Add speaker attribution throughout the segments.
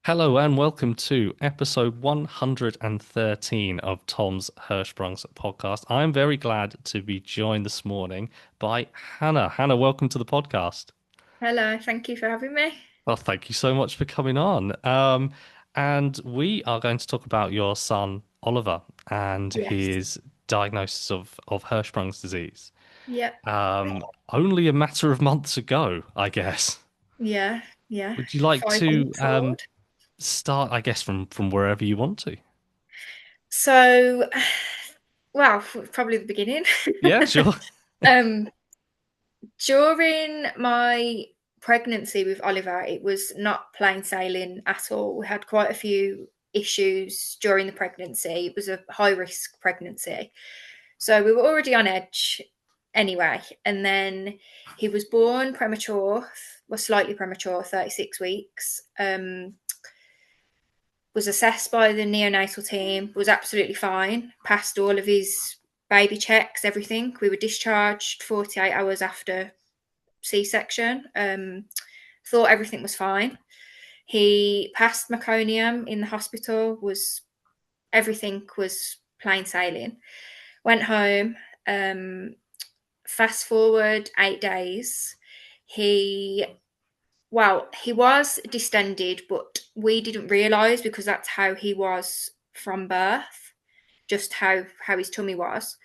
Speaker 1: Hello and welcome to episode 113 of Tom's Hirschsprung's podcast. I'm very glad to be joined this morning by Hannah. Hannah, welcome to the podcast.
Speaker 2: Hello, thank you for having me.
Speaker 1: Well, thank you so much for coming on. And we are going to talk about your son, Oliver, and
Speaker 2: Yes.
Speaker 1: his diagnosis of Hirschsprung's disease.
Speaker 2: Yep.
Speaker 1: Only a matter of months ago, I guess.
Speaker 2: Yeah, yeah.
Speaker 1: Would you like
Speaker 2: 5
Speaker 1: to
Speaker 2: months old.
Speaker 1: start, I guess, from wherever you want to?
Speaker 2: So, well, probably the beginning.
Speaker 1: Yeah, sure.
Speaker 2: Um, During my pregnancy with Oliver, it was not plain sailing at all. We had quite a few issues during the pregnancy. It was a high risk pregnancy. So we were already on edge anyway. And then he was born premature, was slightly premature, 36 weeks. Was assessed by the neonatal team, was absolutely fine, passed all of his baby checks, everything. We were discharged 48 hours after C-section. Thought everything was fine. He passed meconium in the hospital, was everything was plain sailing. Went home. Fast forward 8 days. He he was distended, but we didn't realise because that's how he was from birth, just how his tummy was.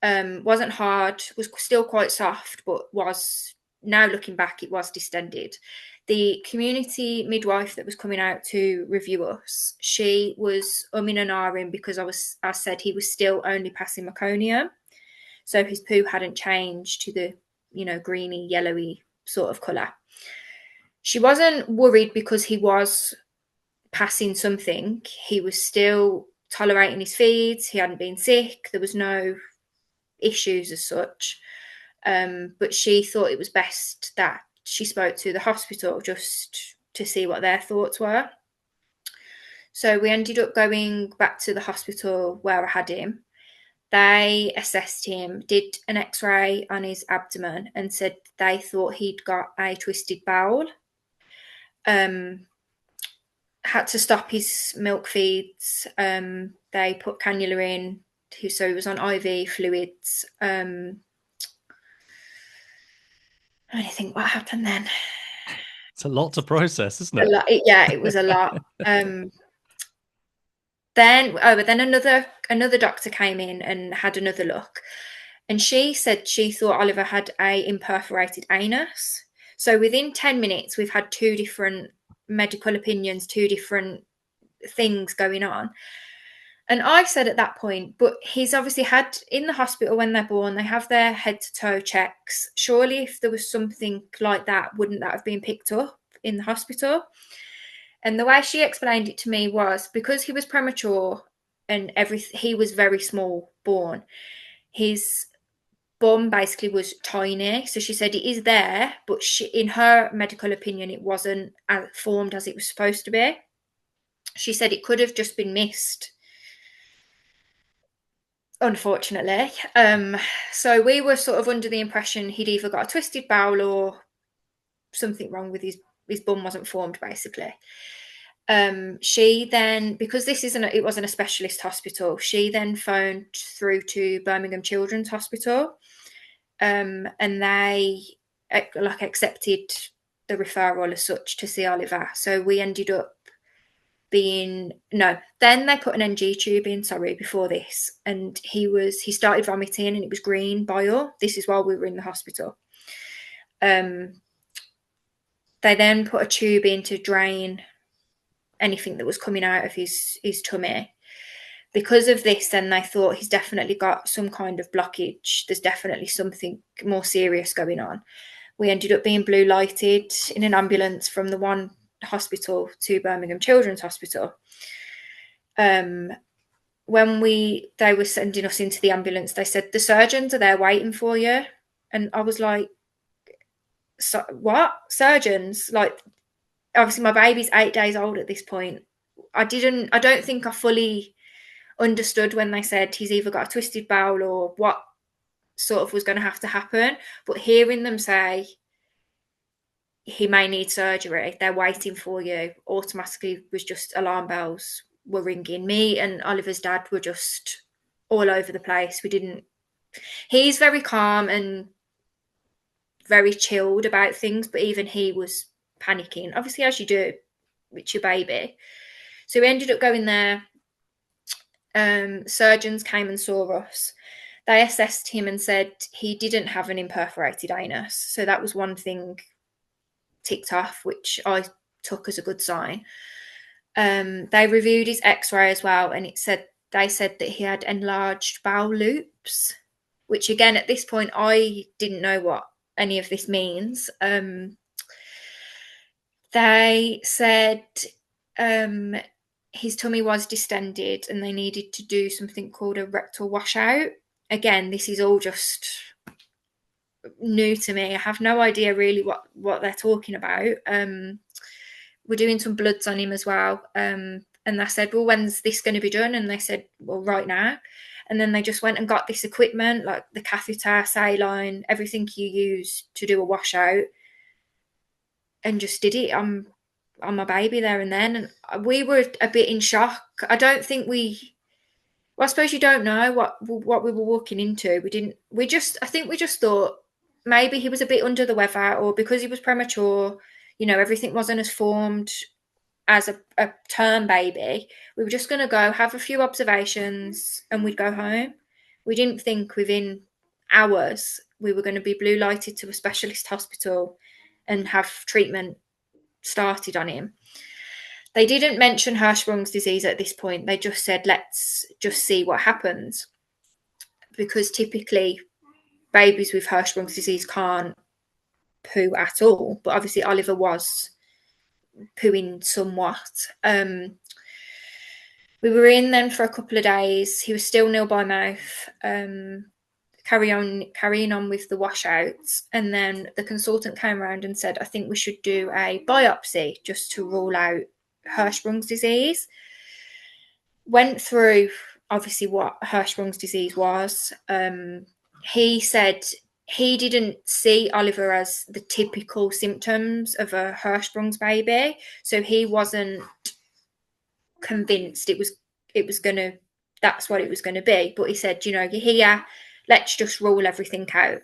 Speaker 2: Wasn't hard, was still quite soft, but was now looking back, it was distended. The community midwife that was coming out to review us, she was umming and ahhing because I said he was still only passing meconium, so his poo hadn't changed to the greeny yellowy sort of colour. She wasn't worried because he was passing something. He was still tolerating his feeds. He hadn't been sick. There was no issues as such. But she thought it was best that she spoke to the hospital just to see what their thoughts were. So we ended up going back to the hospital where I had him. They assessed him, did an x-ray on his abdomen, and said they thought he'd got a twisted bowel. Um, had to stop his milk feeds. They put cannula in, so he was on IV fluids. I think what happened then.
Speaker 1: It's a lot to process, isn't
Speaker 2: A
Speaker 1: it?
Speaker 2: lot, yeah, it was a lot. But then another doctor came in and had another look, and she said she thought Oliver had a imperforated anus. So within 10 minutes, we've had two different medical opinions, two different things going on. And I said at that point, but he's obviously had in the hospital when they're born, they have their head to toe checks. Surely, if there was something like that, wouldn't that have been picked up in the hospital? And the way she explained it to me was because he was premature and he was very small born. His bum basically was tiny. So she said it is there, but in her medical opinion, it wasn't formed as it was supposed to be. She said it could have just been missed, unfortunately. So we were sort of under the impression he'd either got a twisted bowel or something wrong with his bum wasn't formed, basically. She then, because it wasn't a specialist hospital, she then phoned through to Birmingham Children's Hospital, and they like accepted the referral as such to see Oliver. So we ended up being no. Then they put an NG tube in. Sorry, before this, and he started vomiting, and it was green bile. This is while we were in the hospital. Um, they then put a tube in to drain anything that was coming out of his tummy. Because of this, then they thought he's definitely got some kind of blockage. There's definitely something more serious going on. We ended up being blue lighted in an ambulance from the one hospital to Birmingham Children's Hospital. When they were sending us into the ambulance, they said the surgeons are there waiting for you, and I was like, so, what surgeons? Like, obviously my baby's 8 days old at this point. I don't think I fully understood when they said he's either got a twisted bowel or what sort of was going to have to happen. But hearing them say he may need surgery. They're waiting for you. Automatically was just alarm bells were ringing. Me and Oliver's dad were just all over the place. He's very calm and very chilled about things, but even he was panicking, obviously, as you do with your baby. So we ended up going there. Surgeons came and saw us. They assessed him and said he didn't have an imperforated anus. So that was one thing ticked off, which I took as a good sign. They reviewed his x-ray as well, and they said that he had enlarged bowel loops, which again, at this point, I didn't know what any of this means. They said his tummy was distended and they needed to do something called a rectal washout. Again, this is all just new to me. I have no idea really what they're talking about. We're doing some bloods on him as well. And I said, well, when's this going to be done? And they said, well, right now. And then they just went and got this equipment, like the catheter, saline, everything you use to do a washout, and just did it on my baby there and then. And we were a bit in shock. I don't think well, I suppose you don't know what we were walking into. I think we just thought maybe he was a bit under the weather, or because he was premature, everything wasn't as formed as a term baby. We were just going to go have a few observations and we'd go home. We didn't think within hours we were going to be blue lighted to a specialist hospital and have treatment started on him. They didn't mention Hirschsprung's disease at this point. They just said, let's just see what happens. Because typically babies with Hirschsprung's disease can't poo at all. But obviously Oliver was pooing somewhat. We were in then for a couple of days. He was still nil by mouth, carrying on with the washouts. And then the consultant came around and said, I think we should do a biopsy just to rule out Hirschsprung's disease. Went through obviously what Hirschsprung's disease was. He said he didn't see Oliver as the typical symptoms of a Hirschsprung's baby, so he wasn't convinced that's what it was gonna be. But he said, you're here, let's just rule everything out.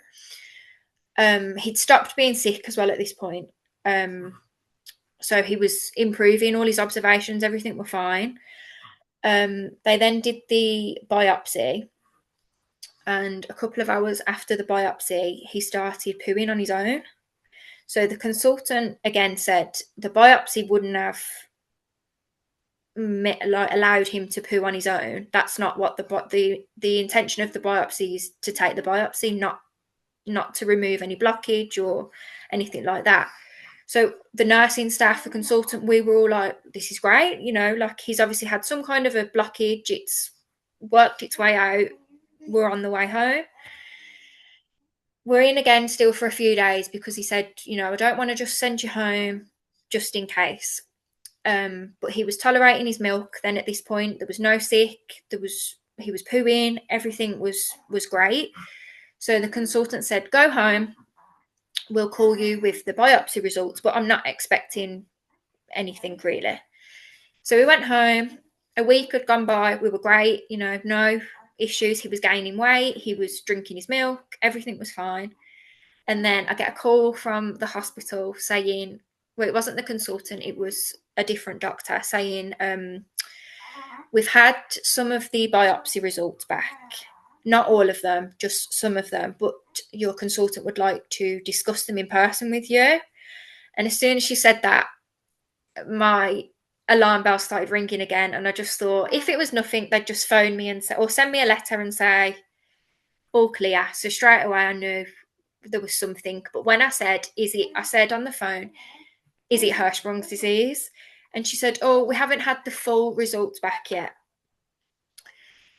Speaker 2: He'd stopped being sick as well at this point. So he was improving, all his observations, everything were fine. They then did the biopsy, and a couple of hours after the biopsy, he started pooing on his own. So the consultant again said the biopsy wouldn't have allowed him to poo on his own. That's not what the intention of the biopsy is, to take the biopsy, not to remove any blockage or anything like that. So the nursing staff, the consultant, we were all like, this is great, like he's obviously had some kind of a blockage, it's worked its way out, we're on the way home. We're in again still for a few days because he said, I don't want to just send you home just in case. But he was tolerating his milk then at this point. There was no sick, he was pooing, everything was great. So the consultant said, go home, we'll call you with the biopsy results, but I'm not expecting anything really. So we went home. A week had gone by, we were great, no issues. He was gaining weight, he was drinking his milk, everything was fine. And then I get a call from the hospital saying, well, it wasn't the consultant, it was a different doctor, saying, we've had some of the biopsy results back, not all of them, just some of them, but your consultant would like to discuss them in person with you. And as soon as she said that, my alarm bell started ringing again, and I just thought, if it was nothing, they'd just phone me and say, or send me a letter and say, all clear. So straight away I knew there was something. But when I said, I said on the phone, is it Hirschsprung's disease? And she said, oh, we haven't had the full results back yet.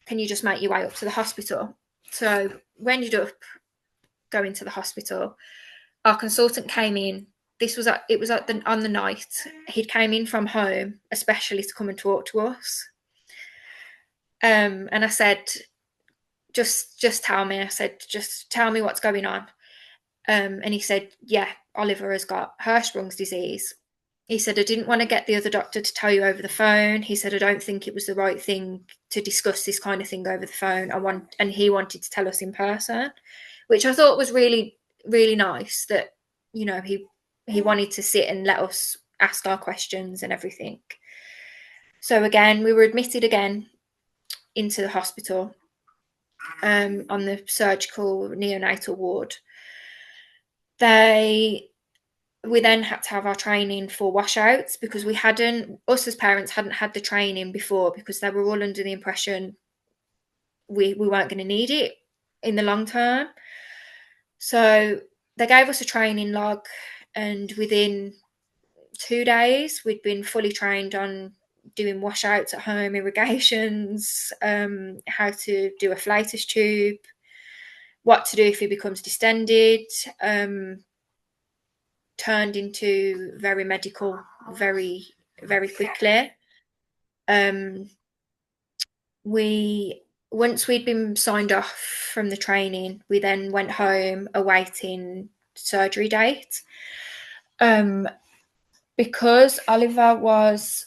Speaker 2: Can you just make your way up to the hospital? So we ended up going to the hospital. Our consultant came in. On the night. He'd came in from home, especially to come and talk to us. And I said, just tell me. I said, just tell me what's going on. And he said, yeah, Oliver has got Hirschsprung's disease. He said, I didn't want to get the other doctor to tell you over the phone. He said, I don't think it was the right thing to discuss this kind of thing over the phone. And he wanted to tell us in person, which I thought was really, really nice that, he wanted to sit and let us ask our questions and everything. So again, we were admitted again into the hospital, on the surgical neonatal ward. We then had to have our training for washouts because us as parents hadn't had the training before because they were all under the impression we weren't going to need it in the long term. So they gave us a training log, and within 2 days we'd been fully trained on doing washouts at home, irrigations, how to do a flatus tube, what to do if he becomes distended, turned into very medical very, very quickly. We Once we'd been signed off from the training, we then went home awaiting surgery date. Because Oliver was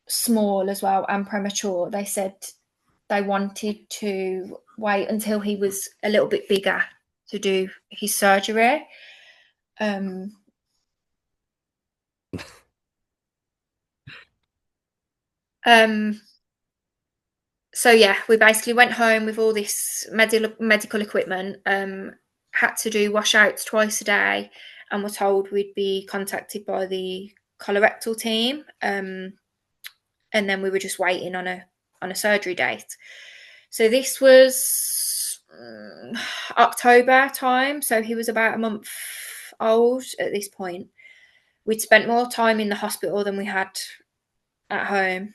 Speaker 2: small as well and premature, they said they wanted to wait until he was a little bit bigger to do his surgery. Um, um, so yeah, we basically went home with all this medical equipment, had to do washouts twice a day, and were told we'd be contacted by the colorectal team, and then we were just waiting on a surgery date. So this was October time, so he was about a month old at this point. We'd spent more time in the hospital than we had at home.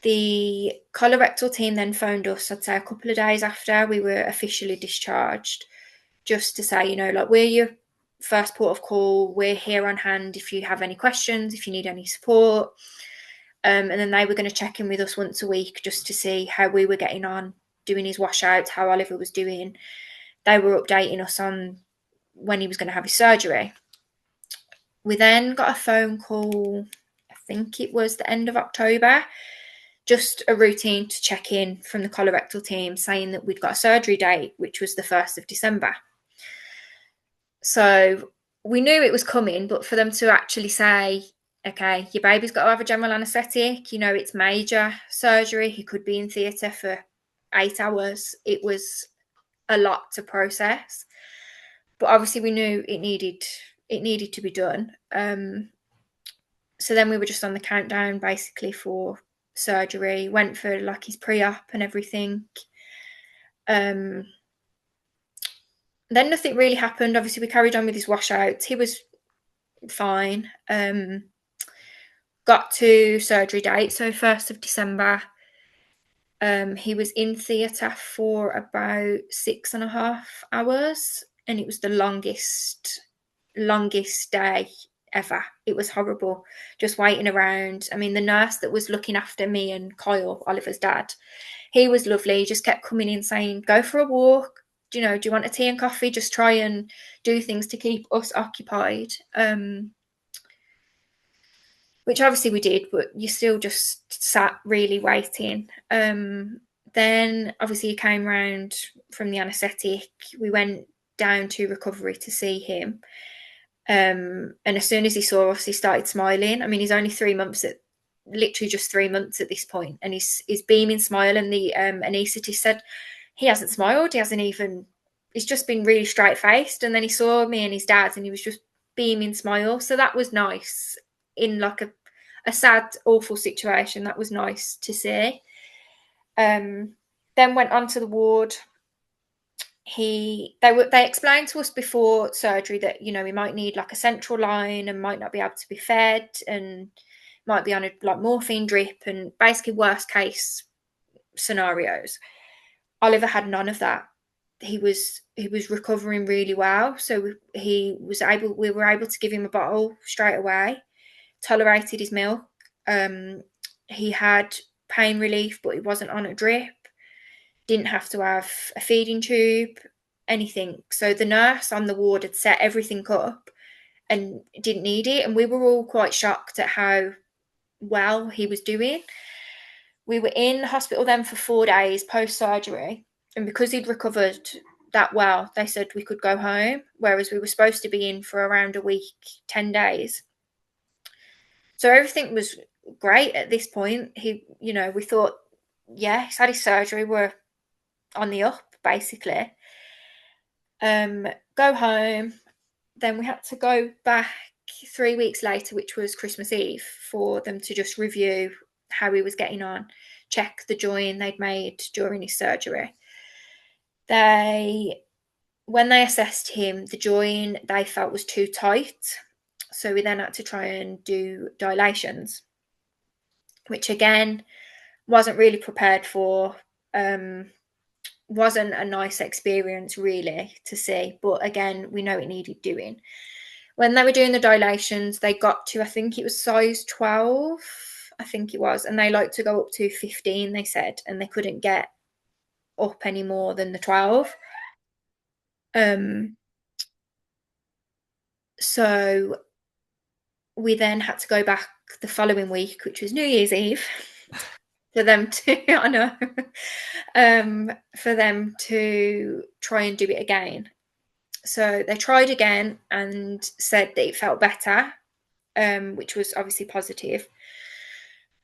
Speaker 2: The colorectal team then phoned us, I'd say a couple of days after we were officially discharged, just to say, like, we're your first port of call. We're here on hand if you have any questions, if you need any support. And then they were going to check in with us once a week just to see how we were getting on, doing his washouts, how Oliver was doing. They were updating us on when he was going to have his surgery. We then got a phone call, I think it was the end of October, just a routine to check in from the colorectal team saying that we'd got a surgery date, which was the 1st of December. So we knew it was coming, but for them to actually say, okay, your baby's got to have a general anaesthetic, it's major surgery, he could be in theatre for 8 hours, it was a lot to process. But obviously we knew it needed to be done. So then we were just on the countdown basically for surgery, went for like his pre-op and everything. Then nothing really happened. Obviously we carried on with his washouts. He was fine. Got to surgery date, so 1st of December. He was in theatre for about 6.5 hours, and it was the longest day ever. It was horrible, just waiting around. I mean, the nurse that was looking after me and Kyle, Oliver's dad, he was lovely. He just kept coming in saying, go for a walk. Do you want a tea and coffee? Just try and do things to keep us occupied. Which obviously we did, but you still just sat really waiting. Then obviously he came round from the anaesthetic. We went down to recovery to see him. And as soon as he saw us, he started smiling. I mean, he's only literally just 3 months at this point, and he's beaming smile. And the anaesthetist said he hasn't smiled. He's just been really straight faced. And then he saw me and his dad, and he was just beaming smile. So that was nice in like a sad, awful situation. That was nice to see. Then went on to the ward. They explained to us before surgery that we might need like a central line and might not be able to be fed and might be on a like morphine drip and basically worst case scenarios. Oliver had none of that. He was recovering really well, so we were able to give him a bottle straight away. Tolerated his milk. He had pain relief, but he wasn't on a drip. Didn't have to have a feeding tube, anything. So the nurse on the ward had set everything up and didn't need it. And we were all quite shocked at how well he was doing. We were in hospital then for 4 days post surgery. And because he'd recovered that well, they said we could go home, whereas we were supposed to be in for around a week, 10 days. So everything was great at this point. We thought, yeah, he's had his surgery, we're on the up, basically. Go home. Then we had to go back 3 weeks later, which was Christmas Eve, for them to just review how he was getting on, check the join they'd made during his surgery. When they assessed him, the join they felt was too tight. So we then had to try and do dilations, which again wasn't really prepared for. Wasn't a nice experience really to see, but again, we know it needed doing. When they were doing the dilations, they got to, I think it was size 12, I think it was, and they like to go up to 15, they said, and they couldn't get up any more than the 12. So we then had to go back the following week, which was New Year's Eve, for them to, I know, for them to try and do it again. So they tried again and said that it felt better, which was obviously positive.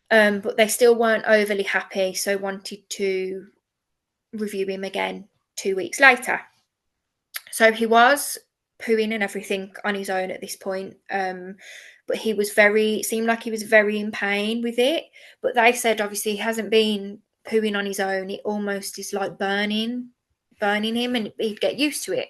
Speaker 2: But they still weren't overly happy, so wanted to review him again 2 weeks later. So he was pooing and everything on his own at this point, but seemed like he was very in pain with it. But they said obviously he hasn't been pooing on his own. It almost is like burning him, and he'd get used to it.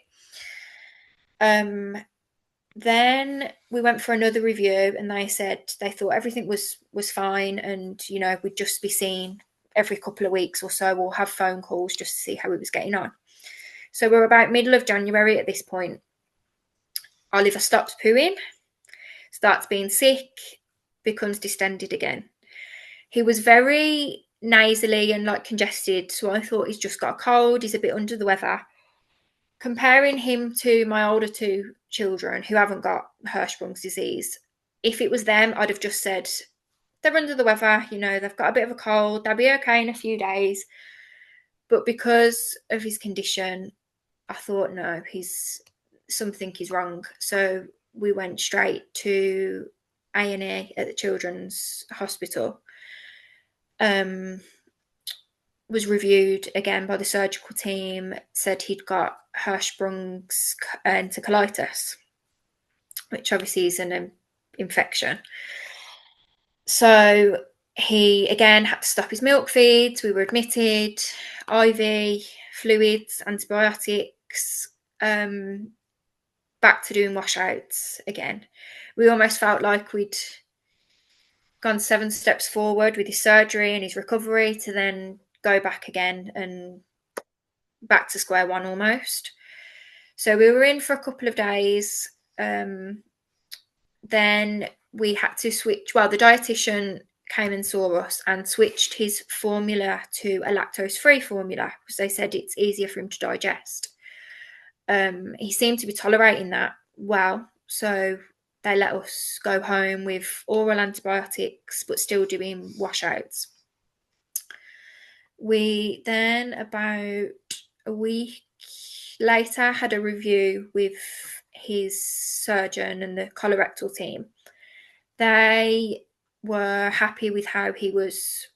Speaker 2: Then we went for another review, and they said they thought everything was fine, and we'd just be seen every couple of weeks or so. We'll have phone calls just to see how he was getting on. So we're about middle of January at this point. Oliver stops pooing, starts being sick, becomes distended again. He was very nasally and like congested, so I thought he's just got a cold, he's a bit under the weather. Comparing him to my older two children who haven't got Hirschsprung's disease, if it was them, I'd have just said, they're under the weather, they've got a bit of a cold, they'll be okay in a few days. But because of his condition, I thought, no, something is wrong. So we went straight to A&E at the Children's Hospital. Was reviewed again by the surgical team, said he'd got Hirschsprung's enterocolitis, which obviously is an infection. So he again had to stop his milk feeds. We were admitted, IV, fluids, antibiotics, back to doing washouts again. We almost felt like we'd gone 7 steps forward with his surgery and his recovery to then go back again and back to square one almost. So we were in for a couple of days. Then we had to switch. Well, the dietitian came and saw us and switched his formula to a lactose-free formula because they said it's easier for him to digest. He seemed to be tolerating that well, so they let us go home with oral antibiotics but still doing washouts. We then, about a week later, had a review with his surgeon and the colorectal team. They were happy with how he was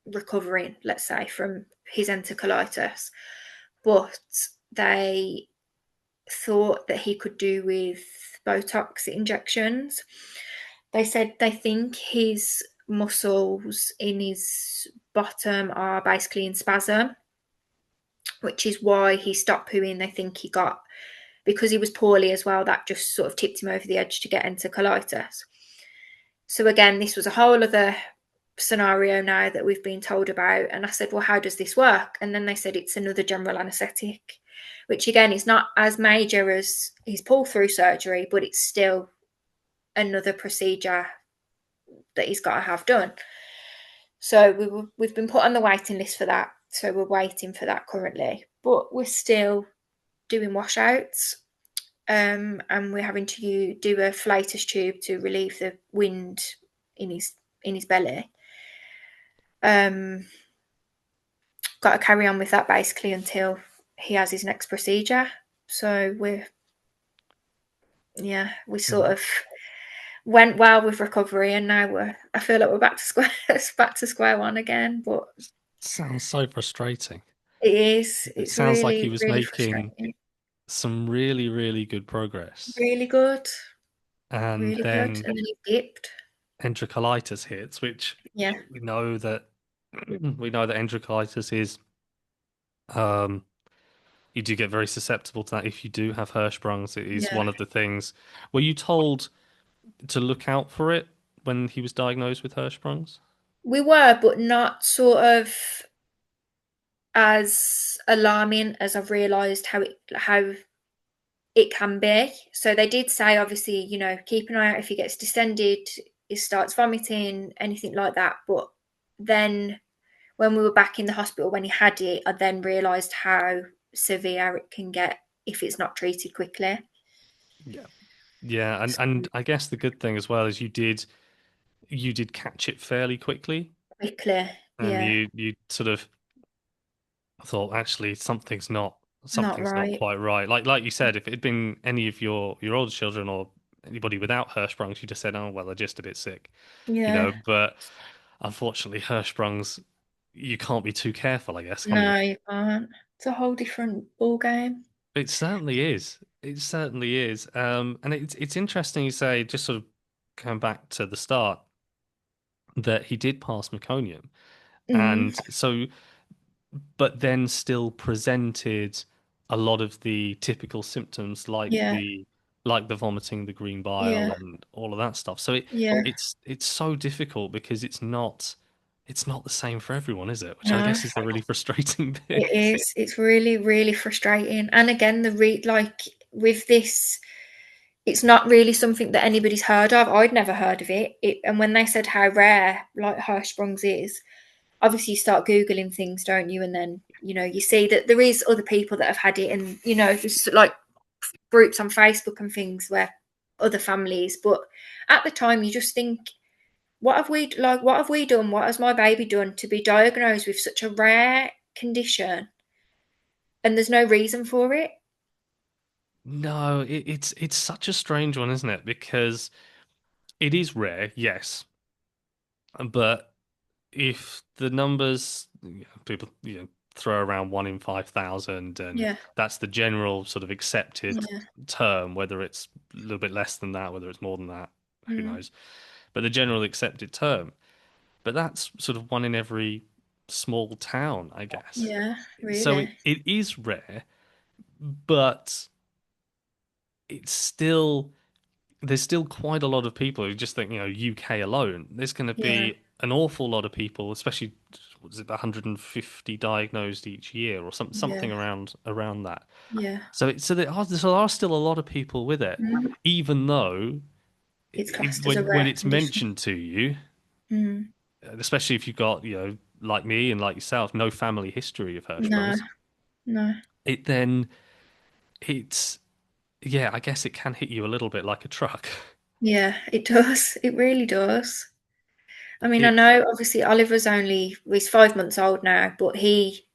Speaker 2: recovering, let's say, from his enterocolitis, but they thought that he could do with Botox injections. They said they think his muscles in his bottom are basically in spasm, which is why he stopped pooing. They think he got, because he was poorly as well, that just sort of tipped him over the edge to get enterocolitis. So again, this was a whole other scenario now that we've been told about. And I said, well, how does this work? And then they said it's another general anaesthetic, which again is not as major as his pull-through surgery, but it's still another procedure that he's got to have done. So we've been put on the waiting list for that. So we're waiting for that currently. But we're still doing washouts, and we're having to do a flatus tube to relieve the wind in his belly. Um, got to carry on with that basically until he has his next procedure. So we sort
Speaker 1: Mm.
Speaker 2: of went well with recovery, and now I feel like we're back to square back to square one again. But
Speaker 1: Sounds so frustrating.
Speaker 2: it is.
Speaker 1: It
Speaker 2: It's
Speaker 1: sounds like he
Speaker 2: really,
Speaker 1: was
Speaker 2: really
Speaker 1: making
Speaker 2: frustrating.
Speaker 1: some really, really good progress.
Speaker 2: Really good.
Speaker 1: And
Speaker 2: Really good.
Speaker 1: then
Speaker 2: And then he dipped.
Speaker 1: enterocolitis hits, which
Speaker 2: Yeah.
Speaker 1: we know that we know that enterocolitis is um you do get very susceptible to that if you do have Hirschsprungs. It is
Speaker 2: Yeah.
Speaker 1: one of the things. Were you told to look out for it when he was diagnosed with Hirschsprungs?
Speaker 2: We were, but not sort of as alarming as I've realised how it can be. So they did say, obviously, keep an eye out if he gets distended, he starts vomiting, anything like that. But then when we were back in the hospital when he had it, I then realised how severe it can get if it's not treated quickly.
Speaker 1: Yeah. Yeah, and I guess the good thing as well is you did catch it fairly quickly,
Speaker 2: Quickly,
Speaker 1: and
Speaker 2: yeah,
Speaker 1: you sort of thought actually
Speaker 2: not
Speaker 1: something's not
Speaker 2: right.
Speaker 1: quite right. Like you said, if it had been any of your older children or anybody without Hirschsprungs, you just said, oh well, they're just a bit sick,
Speaker 2: Yeah,
Speaker 1: But unfortunately, Hirschsprungs, you can't be too careful, I guess, can you?
Speaker 2: no, you can't. It's a whole different ball game.
Speaker 1: It certainly is. It certainly is. And it's interesting you say, just sort of going back to the start, that he did pass meconium,
Speaker 2: Mm,
Speaker 1: and so but then still presented a lot of the typical symptoms
Speaker 2: yeah,
Speaker 1: like the vomiting, the green bile,
Speaker 2: yeah,
Speaker 1: and all of that stuff. So
Speaker 2: yeah.
Speaker 1: it's so difficult because it's not the same for everyone, is it? Which I
Speaker 2: No,
Speaker 1: guess is the really frustrating
Speaker 2: it
Speaker 1: bit.
Speaker 2: is. It's really, really frustrating. And again, like with this, it's not really something that anybody's heard of. I'd never heard of it. And when they said how rare like Hirschsprung's is, obviously you start googling things, don't you? And then you see that there is other people that have had it, and there's like groups on Facebook and things where other families. But at the time, you just think, what have we done? What has my baby done to be diagnosed with such a rare condition? And there's no reason for it.
Speaker 1: No, it's such a strange one, isn't it? Because it is rare, yes, but if the numbers people throw around 1 in 5,000, and
Speaker 2: Yeah,
Speaker 1: that's the general sort of accepted
Speaker 2: yeah,
Speaker 1: term, whether it's a little bit less than that, whether it's more than that, who
Speaker 2: mm,
Speaker 1: knows? But the general accepted term. But that's sort of one in every small town, I guess.
Speaker 2: yeah,
Speaker 1: So
Speaker 2: really,
Speaker 1: it is rare, but it's still there's still quite a lot of people who just think, UK alone, there's going to
Speaker 2: yeah,
Speaker 1: be an awful lot of people, especially what is it, 150 diagnosed each year or
Speaker 2: yeah,
Speaker 1: something around that.
Speaker 2: yeah.
Speaker 1: So there are still a lot of people with it,
Speaker 2: Mm.
Speaker 1: even though
Speaker 2: It's classed as a
Speaker 1: when
Speaker 2: rare
Speaker 1: it's
Speaker 2: condition.
Speaker 1: mentioned to you,
Speaker 2: Mm.
Speaker 1: especially if you've got, like me and like yourself, no family history of
Speaker 2: No,
Speaker 1: Hirschsprung's,
Speaker 2: no.
Speaker 1: it then it's yeah, I guess it can hit you a little bit like a truck.
Speaker 2: Yeah, it does. It really does. I mean, I
Speaker 1: It
Speaker 2: know obviously he's 5 months old now, but he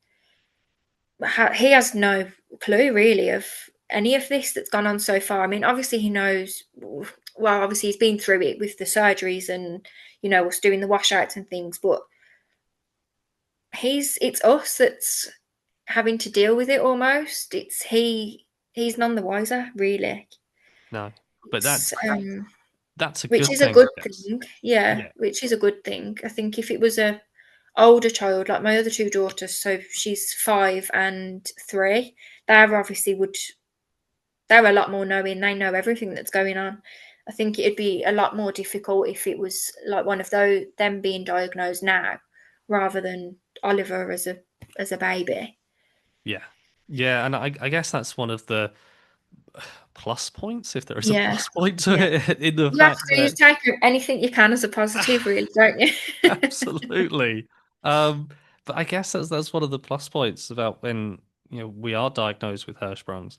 Speaker 2: has no clue really of any of this that's gone on so far. I mean, obviously he knows. Well, obviously he's been through it with the surgeries and us doing the washouts and things, but it's us that's having to deal with it almost. He's none the wiser, really.
Speaker 1: no, but
Speaker 2: It's
Speaker 1: that's a
Speaker 2: which
Speaker 1: good
Speaker 2: is a
Speaker 1: thing, I
Speaker 2: good
Speaker 1: guess.
Speaker 2: thing. Yeah,
Speaker 1: Yeah.
Speaker 2: which is a good thing. I think if it was a older child, like my other two daughters, so she's 5 and 3, they obviously would they're a lot more knowing. They know everything that's going on. I think it'd be a lot more difficult if it was like one of those them being diagnosed now, rather than Oliver as a baby.
Speaker 1: Yeah. Yeah, and I guess that's one of the plus points, if there is a
Speaker 2: Yeah,
Speaker 1: plus point to
Speaker 2: yeah.
Speaker 1: it, in the
Speaker 2: You have
Speaker 1: fact
Speaker 2: to. You
Speaker 1: that
Speaker 2: take anything you can as a positive, really, don't you?
Speaker 1: absolutely. Um, but I guess that's one of the plus points about when we are diagnosed with Hirschsprungs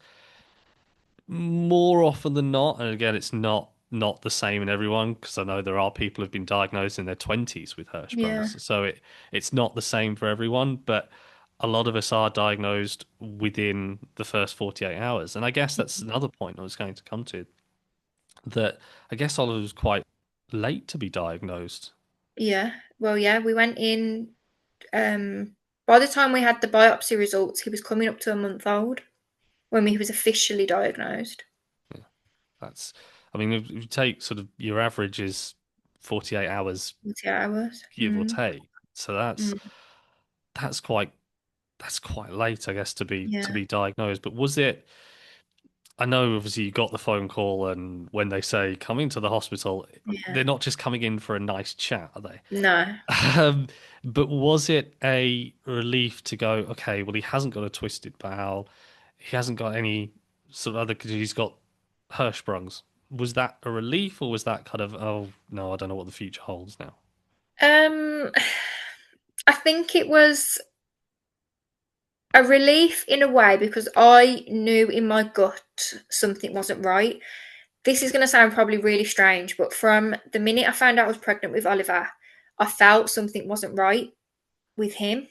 Speaker 1: more often than not. And again, it's not the same in everyone because I know there are people who've been diagnosed in their 20s with
Speaker 2: Yeah.
Speaker 1: Hirschsprungs. So it's not the same for everyone, but a lot of us are diagnosed within the first 48 hours. And I guess that's another point I was going to come to, that I guess Oliver was quite late to be diagnosed.
Speaker 2: Yeah. Well, yeah, we went in. By the time we had the biopsy results, he was coming up to a month old when he was officially diagnosed.
Speaker 1: Yeah, that's, I mean, if you take sort of your average is 48 hours,
Speaker 2: 40 hours.
Speaker 1: give or take. So
Speaker 2: Mm.
Speaker 1: that's quite that's quite late, I guess, to
Speaker 2: Yeah.
Speaker 1: be diagnosed. But was it? I know, obviously, you got the phone call, and when they say coming to the hospital,
Speaker 2: Yeah.
Speaker 1: they're not just coming in for a nice chat, are they?
Speaker 2: No.
Speaker 1: Um, but was it a relief to go, okay, well, he hasn't got a twisted bowel, he hasn't got any sort of other, because he's got Hirschsprungs. Was that a relief, or was that kind of, oh no, I don't know what the future holds now?
Speaker 2: Um, I think it was a relief in a way because I knew in my gut something wasn't right. This is going to sound probably really strange, but from the minute I found out I was pregnant with Oliver, I felt something wasn't right with him.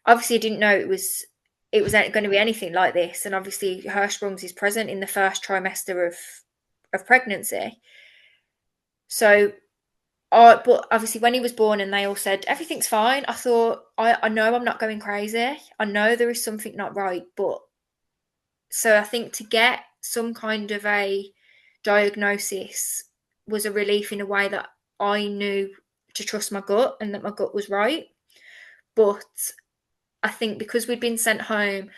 Speaker 2: Obviously, I didn't know it was going to be anything like this, and obviously, Hirschsprung's is present in the first trimester of pregnancy. So, but obviously, when he was born, and they all said everything's fine, I thought I know I'm not going crazy. I know there is something not right, but so I think to get some kind of a diagnosis was a relief in a way that I knew to trust my gut and that my gut was right. But I think because we'd been sent home,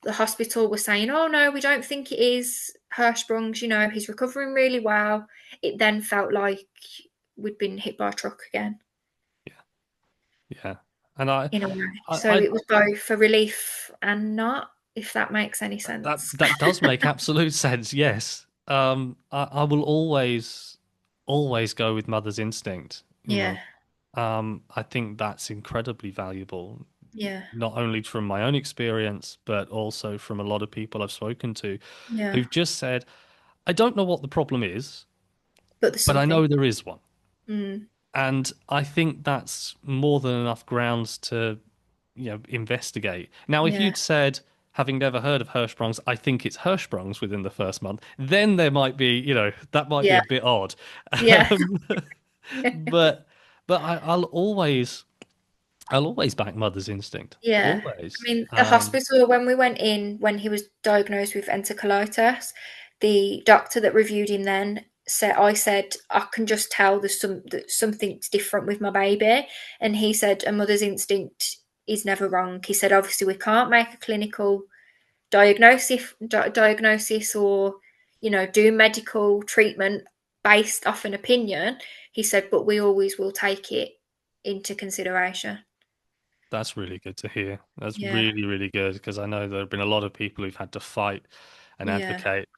Speaker 2: the hospital was saying, "Oh no, we don't think it is Hirschsprung's. He's recovering really well." It then felt like we'd been hit by a truck again
Speaker 1: Yeah, yeah. And I,
Speaker 2: in a way. So
Speaker 1: I,
Speaker 2: it was both a relief and not, if that makes any sense.
Speaker 1: that does make absolute sense. Yes. I will always go with mother's instinct.
Speaker 2: Yeah,
Speaker 1: I think that's incredibly valuable,
Speaker 2: yeah,
Speaker 1: not only from my own experience, but also from a lot of people I've spoken to
Speaker 2: yeah.
Speaker 1: who've just said, I don't know what the problem is,
Speaker 2: But there's
Speaker 1: but I
Speaker 2: something.
Speaker 1: know there is one.
Speaker 2: Mm,
Speaker 1: And I think that's more than enough grounds to, investigate. Now, if
Speaker 2: yeah,
Speaker 1: you'd said, having never heard of Hirschsprungs, I think it's Hirschsprungs within the first month, then there might be, that might be
Speaker 2: yeah,
Speaker 1: a bit odd.
Speaker 2: yeah,
Speaker 1: Um, but I'll always back mother's instinct.
Speaker 2: yeah. I
Speaker 1: Always.
Speaker 2: mean, the hospital, when we went in, when he was diagnosed with enterocolitis, the doctor that reviewed him then said, I said, I can just tell that something's different with my baby. And he said, a mother's instinct is never wrong. He said, obviously, we can't make a clinical diagnosis or, do medical treatment based off an opinion. He said, but we always will take it into consideration.
Speaker 1: That's really good to hear. That's
Speaker 2: Yeah,
Speaker 1: really, really good because I know there have been a lot of people who've had to fight and
Speaker 2: yeah,
Speaker 1: advocate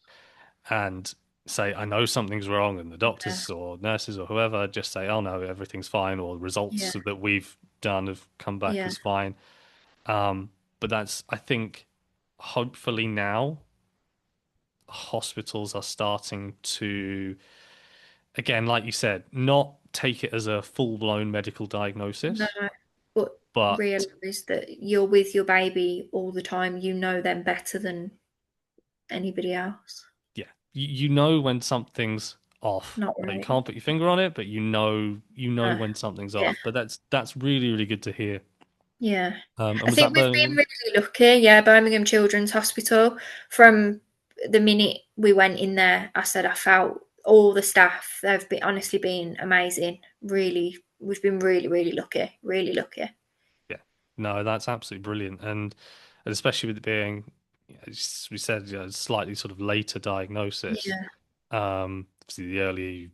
Speaker 1: and say, I know something's wrong, and the
Speaker 2: yeah,
Speaker 1: doctors or nurses or whoever just say, oh no, everything's fine, or
Speaker 2: yeah,
Speaker 1: results that we've done have come back
Speaker 2: yeah,
Speaker 1: as fine. But that's, I think, hopefully now hospitals are starting to, again, like you said, not take it as a full-blown medical
Speaker 2: no,
Speaker 1: diagnosis,
Speaker 2: but
Speaker 1: but
Speaker 2: realize that you're with your baby all the time. You know them better than anybody else.
Speaker 1: yeah, you know when something's off.
Speaker 2: Not
Speaker 1: Like, you
Speaker 2: right.
Speaker 1: can't put your finger on it, but you know
Speaker 2: No,
Speaker 1: when something's
Speaker 2: yeah,
Speaker 1: off. But that's really, really good to hear.
Speaker 2: yeah.
Speaker 1: And
Speaker 2: I
Speaker 1: was
Speaker 2: think
Speaker 1: that
Speaker 2: we've been
Speaker 1: Birmingham?
Speaker 2: really lucky. Yeah, Birmingham Children's Hospital. From the minute we went in there, I said I felt all the staff. They've been honestly been amazing. Really, we've been really, really lucky. Really lucky.
Speaker 1: Yeah. No, that's absolutely brilliant. And especially with it being, as we said, slightly sort of later diagnosis.
Speaker 2: Yeah,
Speaker 1: Obviously, the earlier you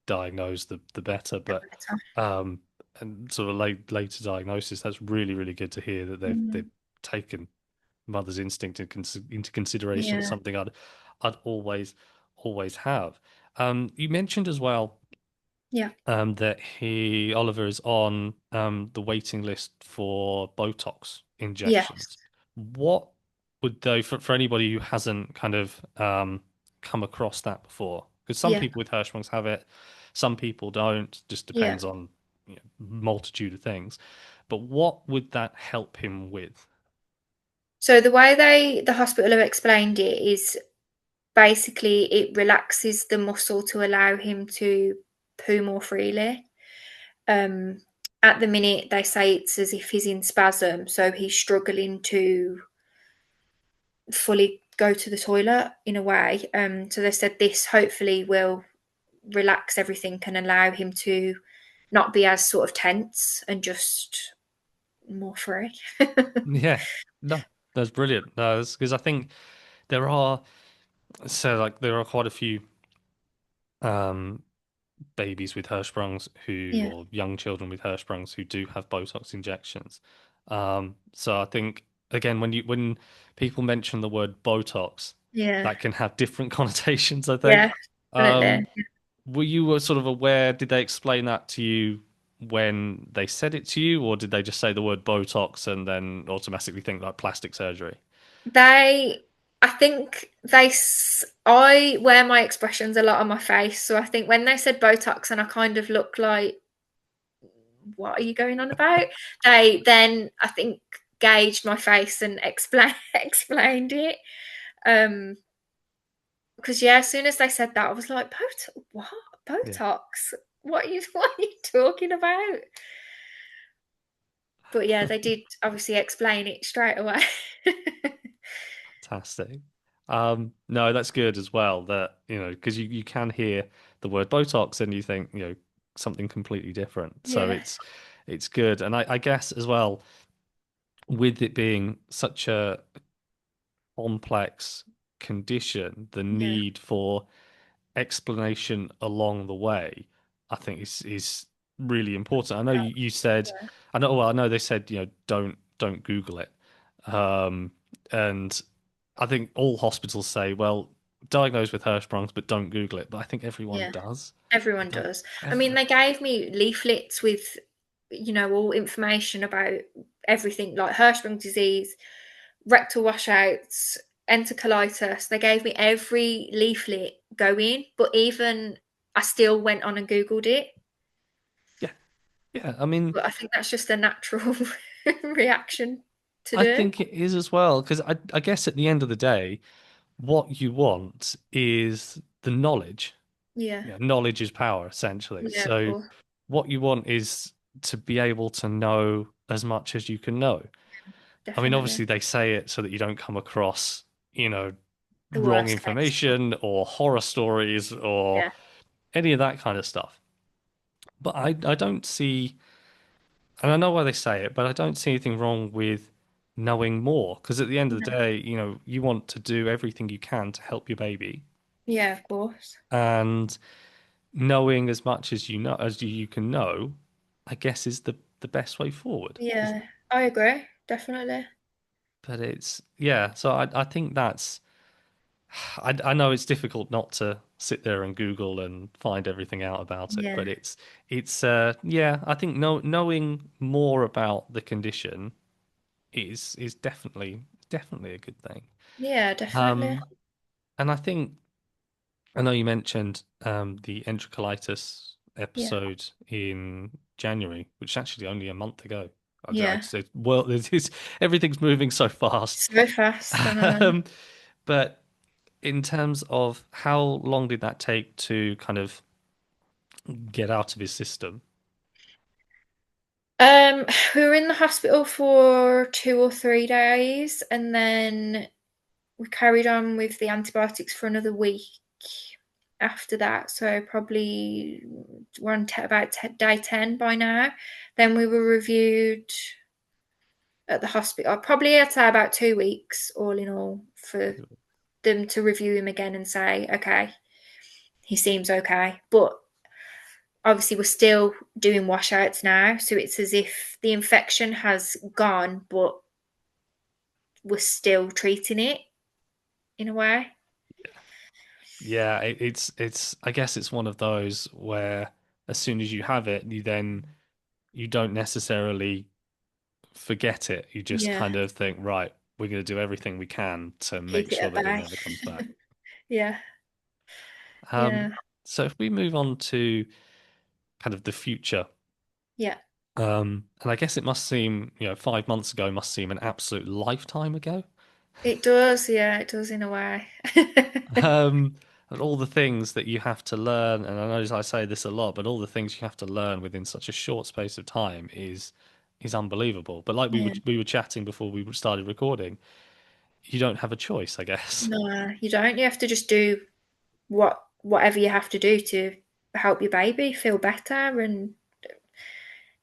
Speaker 1: diagnose, the better.
Speaker 2: the
Speaker 1: But
Speaker 2: better.
Speaker 1: um, and sort of later diagnosis, that's really, really good to hear that they've
Speaker 2: Mm,
Speaker 1: taken mother's instinct into consideration. It's
Speaker 2: yeah,
Speaker 1: something I'd always have. You mentioned as well
Speaker 2: yeah,
Speaker 1: that Oliver is on the waiting list for Botox
Speaker 2: yes,
Speaker 1: injections. What would though for anybody who hasn't kind of come across that before? Because some
Speaker 2: Yeah,
Speaker 1: people with Hirschsprungs have it, some people don't. Just
Speaker 2: yeah.
Speaker 1: depends on multitude of things. But what would that help him with?
Speaker 2: So the way the hospital have explained it is basically it relaxes the muscle to allow him to poo more freely. Um, at the minute, they say it's as if he's in spasm, so he's struggling to fully go to the toilet in a way. So they said this hopefully will relax everything and allow him to not be as sort of tense and just more free.
Speaker 1: Yeah, no, that's brilliant. No, because I think there are there are quite a few um babies with Hirschsprungs who,
Speaker 2: Yeah,
Speaker 1: or young children with Hirschsprungs who do have Botox injections. So I think again, when people mention the word Botox,
Speaker 2: yeah,
Speaker 1: that can have different connotations, I think.
Speaker 2: yeah,
Speaker 1: Um,
Speaker 2: definitely.
Speaker 1: were you sort of aware, did they explain that to you when they said it to you, or did they just say the word Botox and then automatically think like plastic surgery?
Speaker 2: They, I think I wear my expressions a lot on my face, so I think when they said Botox and I kind of looked like, what are you going on about? They then, I think, gauged my face and explained it. Um, because yeah, as soon as they said that, I was like, what?
Speaker 1: Yeah,
Speaker 2: Botox? What are you talking about? But yeah, they did obviously explain it straight away.
Speaker 1: fantastic. No, that's good as well. That because you can hear the word Botox and you think something completely different. So
Speaker 2: Yeah,
Speaker 1: it's good, and I guess as well with it being such a complex condition, the
Speaker 2: yeah,
Speaker 1: need for explanation along the way, I think is really important. I know you said,
Speaker 2: yeah,
Speaker 1: I know they said don't Google it, um, and I think all hospitals say, well, diagnosed with Hirschsprung's, but don't Google it. But I think everyone
Speaker 2: yeah.
Speaker 1: does. I
Speaker 2: Everyone
Speaker 1: don't
Speaker 2: does. I mean,
Speaker 1: ever.
Speaker 2: they gave me leaflets with, all information about everything like Hirschsprung disease, rectal washouts, enterocolitis. They gave me every leaflet going, but even I still went on and Googled it.
Speaker 1: Yeah, yeah. I mean,
Speaker 2: But I think that's just a natural reaction to
Speaker 1: I
Speaker 2: do.
Speaker 1: think it is as well because I guess at the end of the day, what you want is the knowledge.
Speaker 2: Yeah,
Speaker 1: Knowledge is power, essentially.
Speaker 2: yeah,
Speaker 1: So
Speaker 2: cool.
Speaker 1: what you want is to be able to know as much as you can know. I mean,
Speaker 2: Definitely.
Speaker 1: obviously they say it so that you don't come across,
Speaker 2: The
Speaker 1: wrong
Speaker 2: worst case.
Speaker 1: information or horror stories or
Speaker 2: Yeah,
Speaker 1: any of that kind of stuff. But I don't see, and I know why they say it, but I don't see anything wrong with knowing more because at the end of the
Speaker 2: yeah,
Speaker 1: day, you want to do everything you can to help your baby,
Speaker 2: yeah, of course.
Speaker 1: and knowing as much as you can know, I guess is the best way forward, isn't
Speaker 2: Yeah,
Speaker 1: it?
Speaker 2: I agree. Definitely.
Speaker 1: But it's yeah, so I think that's I know it's difficult not to sit there and Google and find everything out about it,
Speaker 2: Yeah,
Speaker 1: but it's yeah, I think knowing more about the condition is definitely a good thing.
Speaker 2: yeah, definitely.
Speaker 1: Um, and I know you mentioned the enterocolitis
Speaker 2: Yeah,
Speaker 1: episode in January, which is actually only a month ago. I'd
Speaker 2: yeah.
Speaker 1: say, well, everything's moving so fast.
Speaker 2: So fast, I know.
Speaker 1: Um, but in terms of how long did that take to kind of get out of his system?
Speaker 2: Um, we were in the hospital for 2 or 3 days, and then we carried on with the antibiotics for another week after that. So probably we're on about day 10 by now. Then we were reviewed at the hospital. Probably I'd say about 2 weeks all in all for them to review him again and say, okay, he seems okay. But obviously, we're still doing washouts now. So it's as if the infection has gone, but we're still treating it in a way.
Speaker 1: Yeah, it's I guess it's one of those where as soon as you have it, you don't necessarily forget it. You just
Speaker 2: Yeah.
Speaker 1: kind of think, right. we're going to do everything we can to make
Speaker 2: Keep it
Speaker 1: sure
Speaker 2: at
Speaker 1: that it
Speaker 2: bay.
Speaker 1: never comes back.
Speaker 2: Yeah,
Speaker 1: Um,
Speaker 2: yeah,
Speaker 1: so if we move on to kind of the future,
Speaker 2: yeah.
Speaker 1: and I guess it must seem, 5 months ago must seem an absolute lifetime ago.
Speaker 2: It does, yeah, it does in a way.
Speaker 1: Um, and all the things that you have to learn, and I know I say this a lot, but all the things you have to learn within such a short space of time is unbelievable. But like we were
Speaker 2: Yeah.
Speaker 1: we were chatting before we started recording, you don't have a choice, I guess.
Speaker 2: No, you don't. You have to just do whatever you have to do to help your baby feel better, and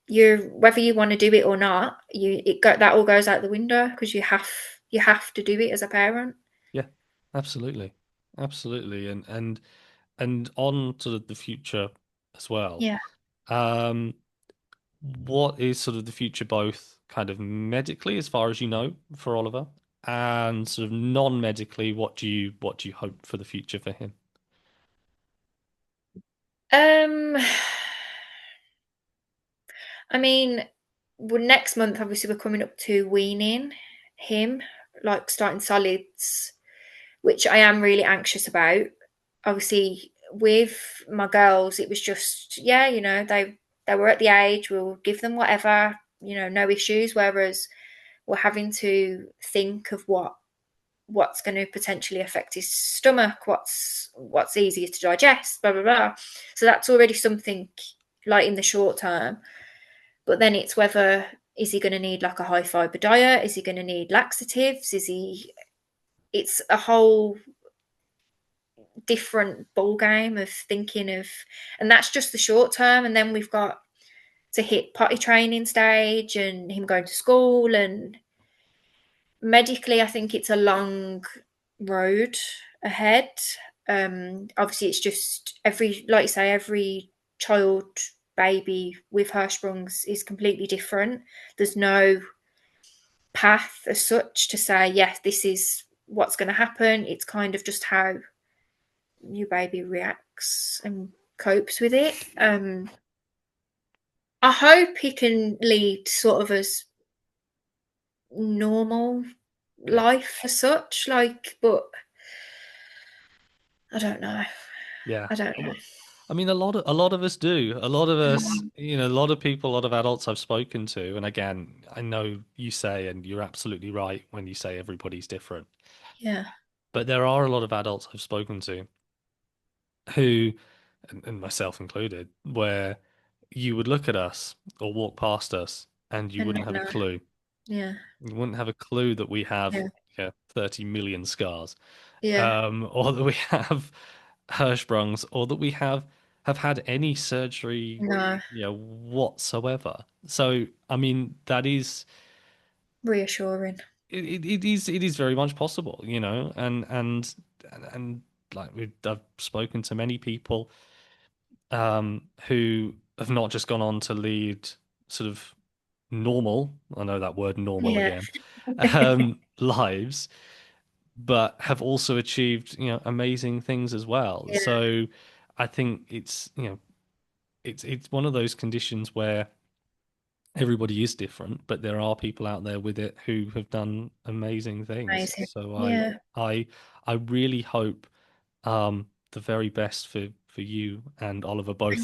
Speaker 2: you whether you want to do it or not, that all goes out the window because you have to do it as a parent.
Speaker 1: Yeah, absolutely, absolutely, and on to the future as well.
Speaker 2: Yeah.
Speaker 1: Um, what is sort of the future, both kind of medically, as far as you know, for Oliver, and sort of non-medically, what do you hope for the future for him?
Speaker 2: Um, I mean, well, next month obviously we're coming up to weaning him, like starting solids, which I am really anxious about. Obviously, with my girls, it was just yeah, they were at the age we'll give them whatever, no issues. Whereas we're having to think of what's going to potentially affect his stomach, what's easier to digest, blah blah blah. So that's already something like in the short term. But then it's whether is he going to need like a high fiber diet? Is he going to need laxatives? Is he? It's a whole different ball game of thinking of, and that's just the short term. And then we've got to hit potty training stage and him going to school. And medically, I think it's a long road ahead. Obviously, it's just like you say, every child, baby with Hirschsprungs is completely different. There's no path as such to say, yes, this is what's going to happen. It's kind of just how your baby reacts and copes with it. I hope he can lead sort of as normal
Speaker 1: Yeah.
Speaker 2: life as such, like, but I don't know.
Speaker 1: Yeah.
Speaker 2: I don't know.
Speaker 1: Well, I mean, a lot of us do. A lot of us, a lot of people, a lot of adults I've spoken to, and again, I know you say, and you're absolutely right when you say everybody's different,
Speaker 2: Yeah.
Speaker 1: but there are a lot of adults I've spoken to who, and myself included, where you would look at us or walk past us and you
Speaker 2: And
Speaker 1: wouldn't
Speaker 2: not
Speaker 1: have a
Speaker 2: know.
Speaker 1: clue.
Speaker 2: Yeah.
Speaker 1: You wouldn't have a clue that we have,
Speaker 2: Yeah.
Speaker 1: 30 million scars,
Speaker 2: Yeah.
Speaker 1: or that we have Hirschsprungs, or that we have had any surgery,
Speaker 2: No.
Speaker 1: whatsoever. So, I mean, that is
Speaker 2: Reassuring.
Speaker 1: it is very much possible, and like I've spoken to many people who have not just gone on to lead sort of normal, I know that word normal
Speaker 2: Yeah.
Speaker 1: again, lives, but have also achieved, amazing things as well.
Speaker 2: Yeah.
Speaker 1: So I think it's one of those conditions where everybody is different, but there are people out there with it who have done amazing things.
Speaker 2: Amazing.
Speaker 1: So I
Speaker 2: Yeah.
Speaker 1: I I really hope the very best for you and Oliver, both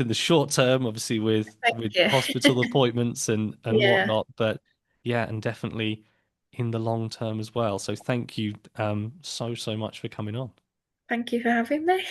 Speaker 1: in the short term, obviously with
Speaker 2: Yeah.
Speaker 1: hospital appointments and
Speaker 2: Yeah.
Speaker 1: whatnot, but yeah, and definitely in the long term as well. So thank you so much for coming on.
Speaker 2: Thank you for having me.